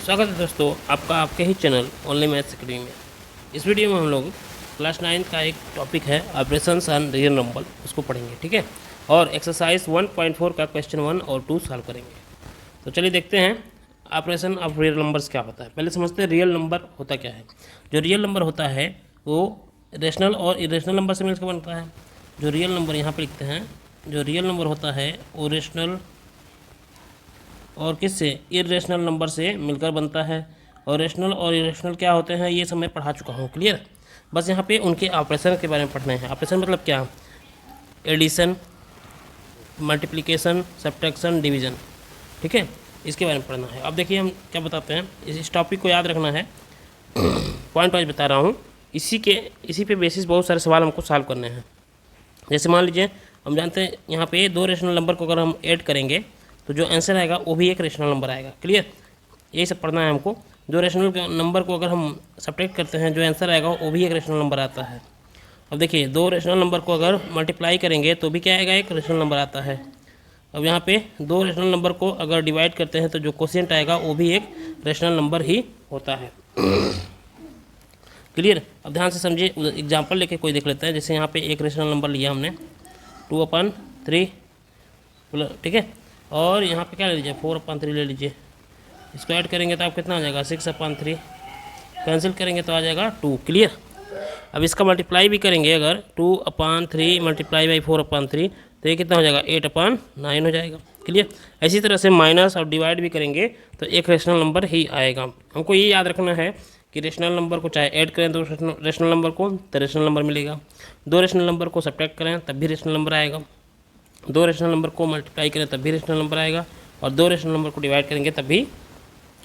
स्वागत है दोस्तों आपका आपके ही चैनल ओनली मैथ्स अकेडमी में। इस वीडियो में हम लोग क्लास 9 का एक टॉपिक है ऑपरेशंस ऑन रियल नंबर, उसको पढ़ेंगे, ठीक है। और एक्सरसाइज 1.4 का क्वेश्चन 1 और 2 सॉल्व करेंगे। तो चलिए देखते हैं ऑपरेशन ऑफ रियल नंबर्स क्या होता है। पहले समझते हैं रियल नंबर होता क्या है। जो रियल नंबर होता है वो रेशनल और इरेशनल नंबर से मिलकर बनता है। जो रियल नंबर यहाँ पर लिखते हैं, जो रियल नंबर होता है वो रेशनल और किससे, इरेशनल नंबर से मिलकर बनता है। और रेशनल और इरेशनल क्या होते हैं ये सब मैं पढ़ा चुका हूँ, क्लियर। बस यहाँ पे उनके ऑपरेशन के बारे में पढ़ना है। ऑपरेशन मतलब क्या, एडिशन, मल्टीप्लिकेशन, सब्ट्रैक्शन, डिवीज़न, ठीक है, इसके बारे में पढ़ना है। अब देखिए हम क्या बताते हैं, इस टॉपिक को याद रखना है, पॉइंट वाइज बता रहा हूँ। इसी पे बेसिस बहुत सारे सवाल हमको सॉल्व करने हैं। जैसे मान लीजिए हम जानते हैं यहाँ पे दो रेशनल नंबर को अगर हम ऐड करेंगे तो जो आंसर आएगा वो भी एक रेशनल नंबर आएगा, क्लियर। यही सब पढ़ना है हमको। जो रेशनल नंबर को अगर हम सब्ट्रैक्ट करते हैं, जो आंसर आएगा वो भी एक रेशनल नंबर आता है। अब देखिए दो रेशनल नंबर को अगर मल्टीप्लाई करेंगे तो भी क्या आएगा, एक रेशनल नंबर आता है। अब यहाँ पे दो रेशनल नंबर को अगर डिवाइड करते हैं तो जो क्वोशिएंट आएगा वो भी एक रेशनल नंबर ही होता है, क्लियर। अब ध्यान से समझिए, एग्जाम्पल लेके कोई देख लेते हैं। जैसे यहाँ पे एक रेशनल नंबर लिया हमने 2/3, ठीक है। और यहाँ पे क्या ले लीजिए, 4/3 ले लीजिए। इसको ऐड करेंगे तो आप कितना आ जाएगा, 6/3। कैंसिल करेंगे तो आ जाएगा 2, क्लियर। अब इसका मल्टीप्लाई भी करेंगे अगर 2/3 मल्टीप्लाई बाई 4/3 तो ये कितना हो जाएगा, 8/9 हो जाएगा, क्लियर। इसी तरह से माइनस और डिवाइड भी करेंगे तो एक रेशनल नंबर ही आएगा। हमको ये याद रखना है कि रेशनल नंबर को चाहे ऐड करें दो रेशनल नंबर को तो रेशनल नंबर मिलेगा, दो रेशनल नंबर को सब्ट्रैक्ट करें तब भी रेशनल नंबर आएगा, दो रेशनल नंबर को मल्टीप्लाई करें तब भी रेशनल नंबर आएगा, और दो रेशनल नंबर को डिवाइड करेंगे तब भी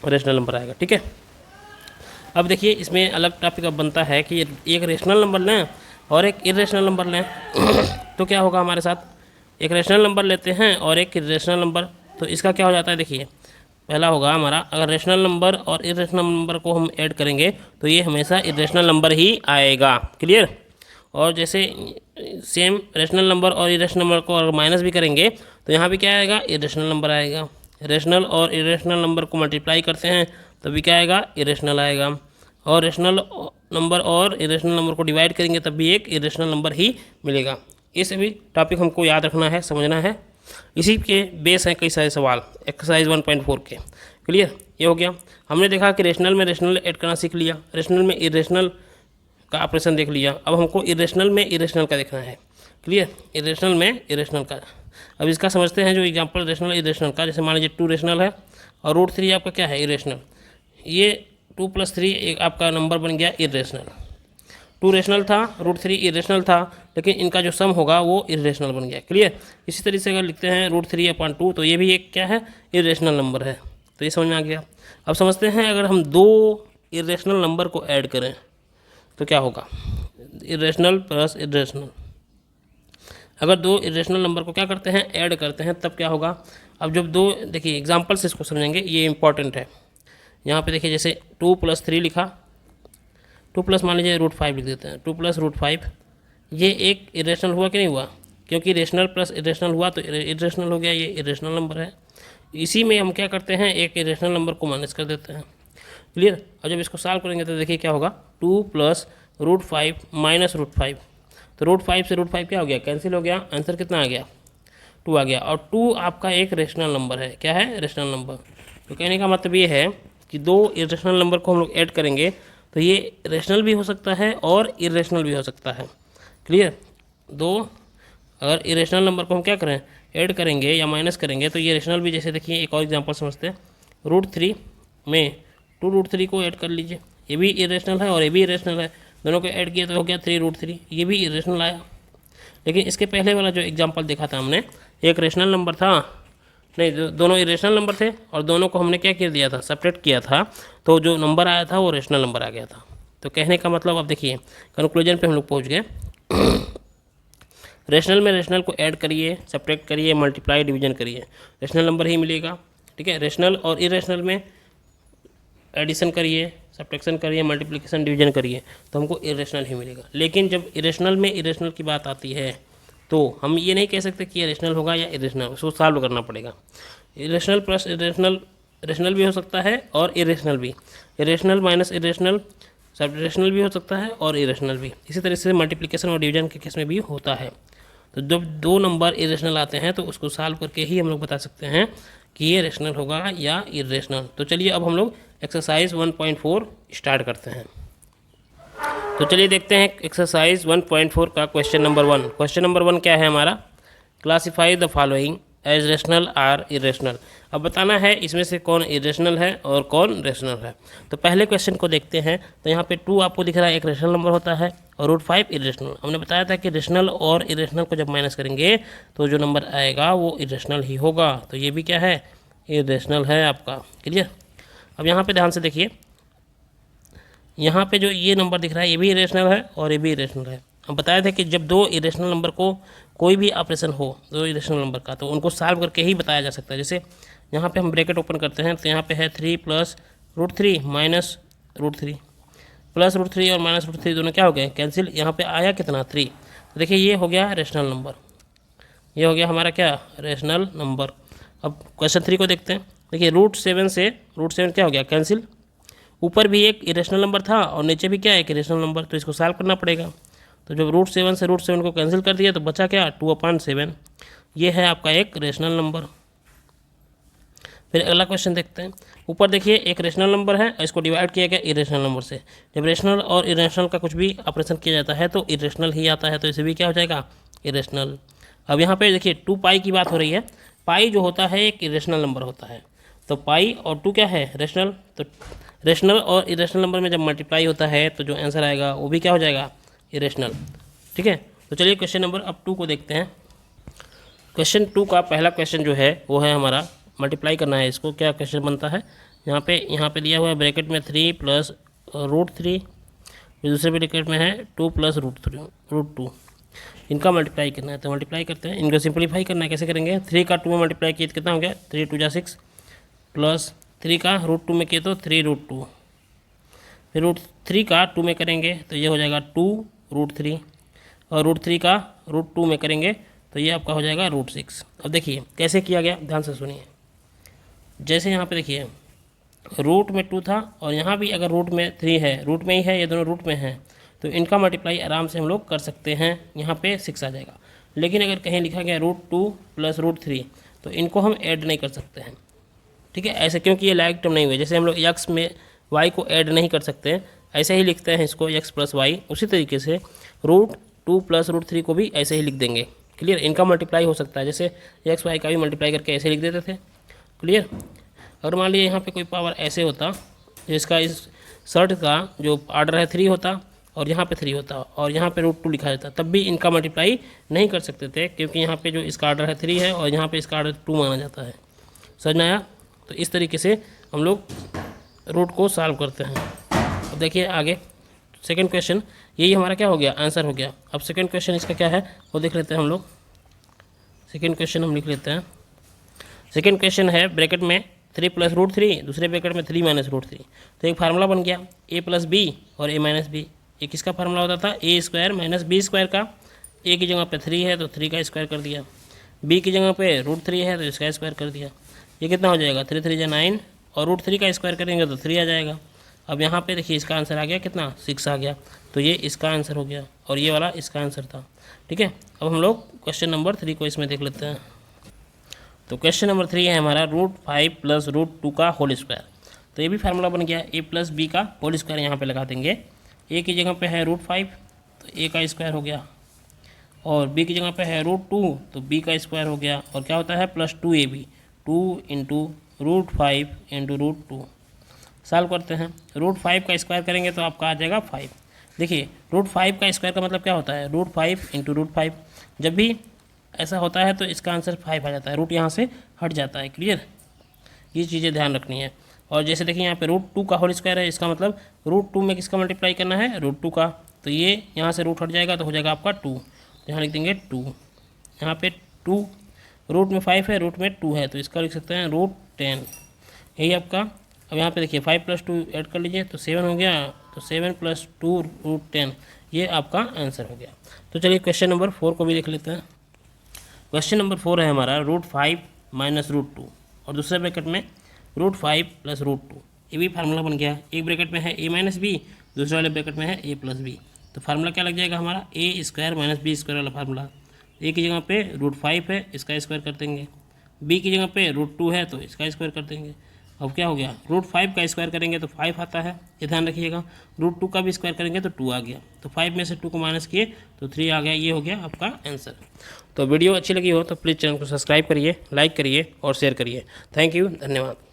रेशनल नंबर आएगा, ठीक है। अब देखिए इसमें अलग टॉपिक अब बनता है कि एक रेशनल नंबर लें और एक इरेशनल नंबर लें तो क्या होगा हमारे साथ। एक रेशनल नंबर लेते हैं और एक इरेशनल नंबर, तो इसका क्या हो जाता है, देखिए पहला होगा हमारा, अगर रेशनल नंबर और इरेशनल नंबर को हम ऐड करेंगे तो ये हमेशा इरेशनल नंबर ही आएगा, क्लियर। और जैसे सेम रेशनल नंबर और इरेशनल नंबर को अगर माइनस भी करेंगे तो यहाँ भी क्या आएगा, इरेशनल नंबर आएगा। रेशनल और इरेशनल नंबर को मल्टीप्लाई करते हैं तभी क्या आएगा, इरेशनल आएगा। और रेशनल नंबर और इरेशनल नंबर को डिवाइड करेंगे तब भी एक इरेशनल नंबर ही मिलेगा। ये सभी टॉपिक हमको याद रखना है, समझना है। इसी के बेस हैं कई सारे सवाल एक्सरसाइज 1.4 के, क्लियर। ये हो गया, हमने देखा कि रेशनल में रेशनल ऐड करना सीख लिया, रेशनल में इरेशनल का ऑपरेशन देख लिया। अब हमको इरेशनल में इरेशनल का देखना है, क्लियर। इरेशनल में इरेशनल का, अब इसका समझते हैं जो एग्जांपल रेशनल इरेशनल का। जैसे मान लीजिए 2 रेशनल है और √3 आपका क्या है, इरेशनल। ये 2 + 3 एक आपका नंबर बन गया इरेशनल। 2 रेशनल था, √3 इरेशनल था, लेकिन इनका जो सम होगा वो इरेशनल बन गया, क्लियर। इसी तरीके से अगर लिखते हैं √3/2 तो ये भी एक क्या है, इरेशनल नंबर है। तो ये समझ में आ गया। अब समझते हैं अगर हम दो इरेशनल नंबर को ऐड करें तो क्या होगा, इरेशनल प्लस इरेशनल। अगर दो इरेशनल नंबर को क्या करते हैं, ऐड करते हैं तब क्या होगा। अब जब दो, देखिए एग्जांपल से इसको समझेंगे, ये इंपॉर्टेंट है। यहाँ पे देखिए जैसे 2 + 3 लिखा, 2 प्लस मान लीजिए √5 लिख देते हैं, 2 + √5, ये एक इरेशनल हुआ कि नहीं हुआ, क्योंकि रेशनल प्लस इरेशनल हुआ तो इरेशनल हो गया, ये इरेशनल नंबर है। इसी में हम क्या करते हैं, एक इरेशनल नंबर को माइनस कर देते हैं, क्लियर। और जब इसको सॉल्व करेंगे तो देखिए क्या होगा, 2 + √5 - √5, तो √5 से √5 क्या हो गया, कैंसिल हो गया। आंसर कितना आ गया, 2 आ गया। और 2 आपका एक रेशनल नंबर है, क्या है, रेशनल नंबर। तो कहने का मतलब ये है कि दो इरेशनल नंबर को हम लोग ऐड करेंगे तो ये रेशनल भी हो सकता है और इरेशनल भी हो सकता है, क्लियर। दो अगर इरेशनल नंबर को हम क्या करें, ऐड करेंगे या माइनस करेंगे तो ये रेशनल भी। जैसे देखिए एक और एग्जांपल समझते हैं, √3 में 2√3 को ऐड कर लीजिए, ये भी इरेशनल है और ये भी इरेशनल है, दोनों को ऐड किया तो हो गया 3√3, ये भी इरेशनल आया। लेकिन इसके पहले वाला जो एग्जांपल देखा था हमने, एक रेशनल नंबर था, नहीं दोनों इरेशनल नंबर थे और दोनों को हमने क्या कर दिया था, सेपरेट किया था, तो जो नंबर आया था वो रेशनल नंबर आ गया था। तो कहने का मतलब अब देखिए कंक्लूजन पे हम लोग पहुँच गए। रेशनल में रेशनल को ऐड करिए, सब्ट्रैक्ट करिए, मल्टीप्लाई डिवीजन करिए, रेशनल नंबर ही मिलेगा, ठीक है। रेशनल और इरेशनल में एडिशन करिए, सब्ट्रैक्शन करिए, मल्टीप्लिकेशन डिवीजन करिए तो हमको इरेशनल ही मिलेगा। लेकिन जब इरेशनल में इरेशनल की बात आती है तो हम ये नहीं कह सकते कि ये रेशनल होगा या इरेशनल, उसको सॉल्व करना पड़ेगा। इरेशनल प्लस इरेशनल रेशनल भी हो सकता है और इरेशनल भी, इरेशनल माइनस इरेशनल सब रेशनल भी हो सकता है और इरेशनल भी। इसी तरह से मल्टीप्लिकेशन और डिवीजन के केस में भी होता है। तो जब दो नंबर इरेशनल आते हैं तो उसको सॉल्व करके ही हम लोग बता सकते हैं कि ये रेशनल होगा या इरेशनल। तो चलिए अब हम लोग एक्सरसाइज 1.4 स्टार्ट करते हैं। तो चलिए देखते हैं एक्सरसाइज 1.4 का क्वेश्चन नंबर 1। क्वेश्चन नंबर 1 क्या है हमारा, classify the following as rational or irrational. अब बताना है इसमें से कौन इरेशनल है और कौन रेशनल है। तो पहले क्वेश्चन को देखते हैं। तो यहाँ पे 2 आपको दिख रहा है, एक रेशनल नंबर होता है और √5 इरेशनल। हमने बताया था कि रेशनल और इरेशनल को जब माइनस करेंगे तो जो नंबर आएगा वो इरेशनल ही होगा। तो ये भी क्या है, इरेशनल है आपका। क्लियर। अब यहाँ पे ध्यान से देखिए, यहाँ पे जो ये नंबर दिख रहा है ये भी इरेशनल है और ये भी इरेशनल है। हम बताया था कि जब दो इरेशनल नंबर को कोई भी ऑपरेशन हो दो इरेशनल नंबर का तो उनको सॉल्व करके ही बताया जा सकता है। जैसे यहाँ पे हम ब्रैकेट ओपन करते हैं तो यहाँ पे है 3 + √3 माइनस √3 प्लस √3 और माइनस √3 दोनों क्या हो गए, कैंसिल। यहाँ पे आया कितना 3। तो देखिए ये हो गया रेशनल नंबर, ये हो गया हमारा क्या रेशनल नंबर। अब क्वेश्चन 3 को देखते हैं। देखिए √7 से √7 क्या हो गया, कैंसिल। ऊपर भी एक इरेशनल नंबर था और नीचे भी क्या है, एक इरेशनल नंबर। तो इसको सॉल्व करना पड़ेगा। तो जब √7 से √7 को कैंसिल कर दिया तो बचा क्या, 2/7। ये है आपका एक रेशनल नंबर। फिर अगला क्वेश्चन देखते हैं। ऊपर देखिए एक रेशनल नंबर है और इसको डिवाइड किया गया इरेशनल नंबर से। जब रेशनल और इरेशनल का कुछ भी ऑपरेशन किया जाता है तो इरेशनल ही आता है, तो इसे भी क्या हो जाएगा, इरेशनल। अब यहाँ पे देखिए 2π की बात हो रही है। पाई जो होता है एक इरेशनल नंबर होता है, तो पाई और 2 क्या है, रेशनल। तो रेशनल और इरेशनल नंबर में जब मल्टीप्लाई होता है तो जो आंसर आएगा वो भी क्या हो जाएगा, इरेशनल। ठीक है। तो चलिए क्वेश्चन नंबर अब 2 को देखते हैं। क्वेश्चन 2 का पहला क्वेश्चन जो है वो है हमारा मल्टीप्लाई करना है इसको। क्या क्वेश्चन बनता है, यहाँ पे दिया हुआ है ब्रैकेट में 3 + √3, फिर दूसरे ब्रैकेट में है 2 + √2। इनका मल्टीप्लाई करना है। तो मल्टीप्लाई करते हैं, इनको सिंपलीफाई करना है। कैसे करेंगे, 3 का 2 में मल्टीप्लाई किए तो कितना हो गया, 3 × 2 = 6 प्लस 3 का √2 में किए तो 3 √2, फिर √3 का 2 में करेंगे तो ये हो जाएगा 2 √3, और √3 का √2 में करेंगे तो ये आपका हो जाएगा √6। अब देखिए कैसे किया गया, ध्यान से सुनिए। जैसे यहाँ पे देखिए रूट में 2 था और यहाँ भी अगर रूट में 3 है, रूट में ही है, ये दोनों रूट में हैं, तो इनका मल्टीप्लाई आराम से हम लोग कर सकते हैं। यहाँ पे 6 आ जाएगा। लेकिन अगर कहीं लिखा गया √2 + √3 तो इनको हम ऐड नहीं कर सकते हैं। ठीक है, ऐसे, क्योंकि ये लाइक टर्म नहीं हुए। जैसे हम लोग x में y को ऐड नहीं कर सकते हैं, ऐसे ही लिखते हैं इसको x + y। उसी तरीके से √2 + √3 को भी ऐसे ही लिख देंगे। क्लियर। इनका मल्टीप्लाई हो सकता है, जैसे x y का भी मल्टीप्लाई करके ऐसे लिख देते थे। क्लियर। अगर मान लीजिए यहाँ पे कोई पावर ऐसे होता जिसका इस शर्ट का जो आर्डर है 3 होता और यहाँ पे 3 होता और यहाँ पे √2 लिखा जाता, तब भी इनका मल्टीप्लाई नहीं कर सकते थे, क्योंकि यहाँ पे जो इसका आर्डर है 3 है और यहाँ पे इसका आर्डर 2 माना जाता है। समझ में आया। तो इस तरीके से हम लोग रूट को सॉल्व करते हैं। अब देखिए आगे सेकंड क्वेश्चन, यही हमारा क्या हो गया, आंसर हो गया। अब सेकंड क्वेश्चन इसका क्या है वो देख लेते हैं हम लोग। सेकंड क्वेश्चन हम लिख लेते हैं। सेकंड क्वेश्चन है ब्रैकेट में 3 + √3, दूसरे ब्रैकेट में 3 - √3। तो एक फार्मूला बन गया a + b और a - b। एक किसका फार्मूला होता था, a² - b² का। a की जगह पे 3 है तो 3 का स्क्वायर कर दिया, b की जगह पे √3 है तो इसका स्क्वायर कर दिया। ये कितना हो जाएगा, 3 × 3 = 9 और √3 का स्क्वायर करेंगे तो 3 आ जाएगा। अब यहाँ पे देखिए इसका आंसर आ गया कितना, 6 आ गया। तो ये इसका आंसर हो गया और ये वाला इसका आंसर था। ठीक है। अब हम लोग क्वेश्चन नंबर 3 को इसमें देख लेते हैं। तो क्वेश्चन नंबर 3 है हमारा √5 + √2 का होल स्क्वायर। तो ये भी फार्मूला बन गया, a + b का होल स्क्वायर यहाँ पे लगा देंगे। a की जगह पे है √5 तो a का स्क्वायर हो गया, और b की जगह पे है √2 तो b का स्क्वायर हो गया, और क्या होता है +2ab, 2 × √5 × √2। सॉल्व करते हैं। √5 का स्क्वायर करेंगे तो आपका आ जाएगा 5। देखिए √5 का स्क्वायर का मतलब क्या होता है, √5 × √5। जब भी ऐसा होता है तो इसका आंसर 5 आ जाता है, रूट यहाँ से हट जाता है। क्लियर। ये चीज़ें ध्यान रखनी है। और जैसे देखिए यहाँ पे √2 का होल स्क्वायर है, इसका मतलब √2 में किसका मल्टीप्लाई करना है, √2 का। तो ये यहाँ से रूट हट जाएगा तो हो जाएगा आपका 2। तो यहाँ लिख देंगे 2। यहाँ पे 2, रूट में 5 है, रूट में 2 है, तो इसका लिख सकते हैं √10। यही आपका। अब यहाँ पे देखिए 5 + 2 ऐड कर लीजिए तो 7 हो गया, तो 7 + 2 √10, ये आपका आंसर हो गया। तो चलिए क्वेश्चन नंबर 4 को भी देख लेते हैं। क्वेश्चन नंबर 4 है हमारा √5 - √2 और दूसरे ब्रैकेट में √5 + √2। ये भी फार्मूला बन गया। एक ब्रैकेट में है a - b, दूसरे वाले ब्रैकेट में है a + b। तो फार्मूला क्या लग जाएगा हमारा a² - b² वाला फार्मूला। a की जगह पे √5 है, इसका स्क्वायर कर देंगे। b की जगह पे √2 है तो इसका स्क्वायर कर देंगे। अब क्या हो गया, √5 का स्क्वायर करेंगे तो 5 आता है, ये ध्यान रखिएगा। √2 का भी स्क्वायर करेंगे तो 2 आ गया। तो 5 में से 2 को माइनस किए तो 3 आ गया। ये हो गया आपका आंसर। तो वीडियो अच्छी लगी हो तो प्लीज़ चैनल को सब्सक्राइब करिए, लाइक करिए और शेयर करिए। थैंक यू, धन्यवाद।